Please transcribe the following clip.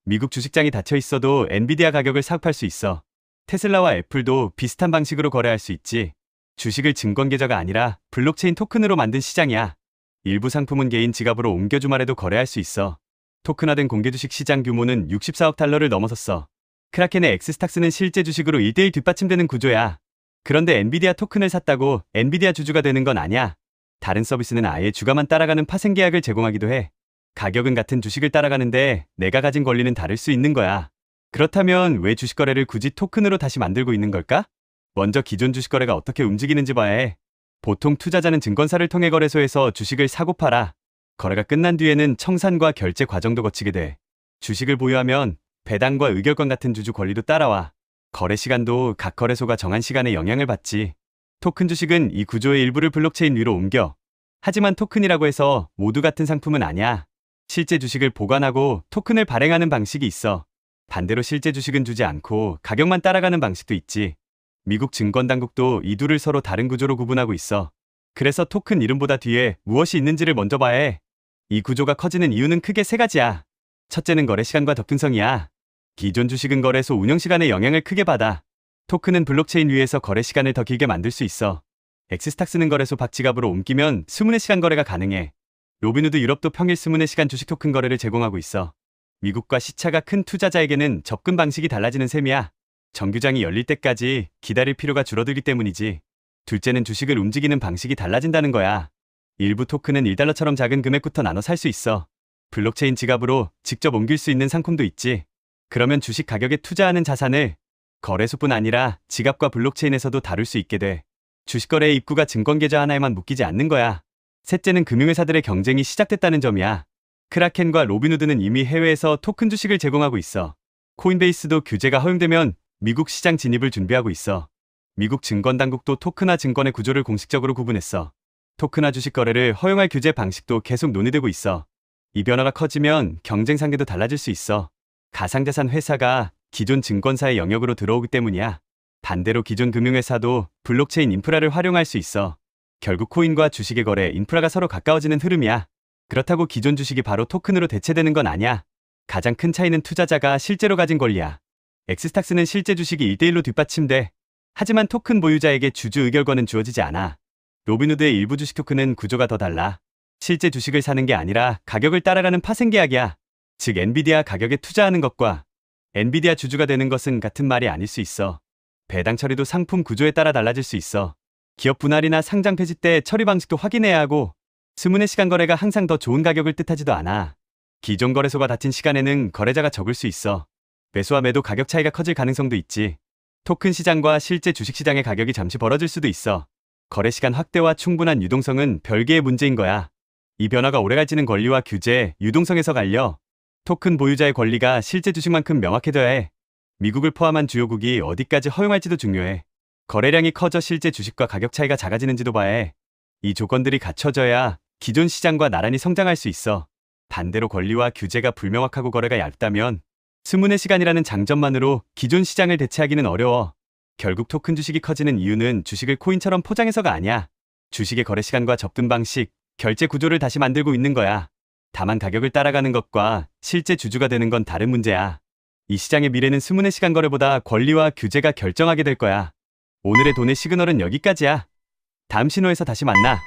미국 주식장이 닫혀 있어도 엔비디아 가격을 사고팔 수 있어. 테슬라와 애플도 비슷한 방식으로 거래할 수 있지. 주식을 증권 계좌가 아니라 블록체인 토큰으로 만든 시장이야. 일부 상품은 개인 지갑으로 옮겨 주말에도 거래할 수 있어. 토큰화된 공개 주식 시장 규모는 64억 달러를 넘어섰어. 크라켄의 엑스스탁스는 실제 주식으로 1대1 뒷받침되는 구조야. 그런데 엔비디아 토큰을 샀다고 엔비디아 주주가 되는 건 아니야. 다른 서비스는 아예 주가만 따라가는 파생 계약을 제공하기도 해. 가격은 같은 주식을 따라가는데 내가 가진 권리는 다를 수 있는 거야. 그렇다면 왜 주식 거래를 굳이 토큰으로 다시 만들고 있는 걸까? 먼저 기존 주식 거래가 어떻게 움직이는지 봐야 해. 보통 투자자는 증권사를 통해 거래소에서 주식을 사고 팔아. 거래가 끝난 뒤에는 청산과 결제 과정도 거치게 돼. 주식을 보유하면 배당과 의결권 같은 주주 권리도 따라와. 거래 시간도 각 거래소가 정한 시간에 영향을 받지. 토큰 주식은 이 구조의 일부를 블록체인 위로 옮겨. 하지만 토큰이라고 해서 모두 같은 상품은 아니야. 실제 주식을 보관하고 토큰을 발행하는 방식이 있어. 반대로 실제 주식은 주지 않고 가격만 따라가는 방식도 있지. 미국 증권당국도 이 둘을 서로 다른 구조로 구분하고 있어. 그래서 토큰 이름보다 뒤에 무엇이 있는지를 먼저 봐야 해. 이 구조가 커지는 이유는 크게 세 가지야. 첫째는 거래 시간과 접근성이야. 기존 주식은 거래소 운영 시간에 영향을 크게 받아. 토큰은 블록체인 위에서 거래 시간을 더 길게 만들 수 있어. 엑스스탁스는 거래소 밖 지갑으로 옮기면 스문의 시간 거래가 가능해. 로빈후드 유럽도 평일 스문의 시간 주식 토큰 거래를 제공하고 있어. 미국과 시차가 큰 투자자에게는 접근 방식이 달라지는 셈이야. 정규장이 열릴 때까지 기다릴 필요가 줄어들기 때문이지. 둘째는 주식을 움직이는 방식이 달라진다는 거야. 일부 토큰은 1달러처럼 작은 금액부터 나눠 살 수 있어. 블록체인 지갑으로 직접 옮길 수 있는 상품도 있지. 그러면 주식 가격에 투자하는 자산을 거래소뿐 아니라 지갑과 블록체인에서도 다룰 수 있게 돼. 주식 거래의 입구가 증권 계좌 하나에만 묶이지 않는 거야. 셋째는 금융회사들의 경쟁이 시작됐다는 점이야. 크라켄과 로빈후드는 이미 해외에서 토큰 주식을 제공하고 있어. 코인베이스도 규제가 허용되면 미국 시장 진입을 준비하고 있어. 미국 증권당국도 토큰화 증권의 구조를 공식적으로 구분했어. 토큰화 주식 거래를 허용할 규제 방식도 계속 논의되고 있어. 이 변화가 커지면 경쟁 상대도 달라질 수 있어. 가상자산 회사가 기존 증권사의 영역으로 들어오기 때문이야. 반대로 기존 금융회사도 블록체인 인프라를 활용할 수 있어. 결국 코인과 주식의 거래 인프라가 서로 가까워지는 흐름이야. 그렇다고 기존 주식이 바로 토큰으로 대체되는 건 아니야. 가장 큰 차이는 투자자가 실제로 가진 권리야. 엑스스탁스는 실제 주식이 1대1로 뒷받침돼. 하지만 토큰 보유자에게 주주 의결권은 주어지지 않아. 로빈후드의 일부 주식 토큰은 구조가 더 달라. 실제 주식을 사는 게 아니라 가격을 따라가는 파생 계약이야. 즉 엔비디아 가격에 투자하는 것과 엔비디아 주주가 되는 것은 같은 말이 아닐 수 있어. 배당 처리도 상품 구조에 따라 달라질 수 있어. 기업 분할이나 상장 폐지 때 처리 방식도 확인해야 하고, 스문의 시간 거래가 항상 더 좋은 가격을 뜻하지도 않아. 기존 거래소가 닫힌 시간에는 거래자가 적을 수 있어. 매수와 매도 가격 차이가 커질 가능성도 있지. 토큰 시장과 실제 주식 시장의 가격이 잠시 벌어질 수도 있어. 거래 시간 확대와 충분한 유동성은 별개의 문제인 거야. 이 변화가 오래갈지는 권리와 규제, 유동성에서 갈려. 토큰 보유자의 권리가 실제 주식만큼 명확해져야 해. 미국을 포함한 주요국이 어디까지 허용할지도 중요해. 거래량이 커져 실제 주식과 가격 차이가 작아지는지도 봐야 해. 이 조건들이 갖춰져야 기존 시장과 나란히 성장할 수 있어. 반대로 권리와 규제가 불명확하고 거래가 얇다면 스문의 시간이라는 장점만으로 기존 시장을 대체하기는 어려워. 결국 토큰 주식이 커지는 이유는 주식을 코인처럼 포장해서가 아니야. 주식의 거래 시간과 접근 방식, 결제 구조를 다시 만들고 있는 거야. 다만 가격을 따라가는 것과 실제 주주가 되는 건 다른 문제야. 이 시장의 미래는 스문의 시간 거래보다 권리와 규제가 결정하게 될 거야. 오늘의 돈의 시그널은 여기까지야. 다음 신호에서 다시 만나.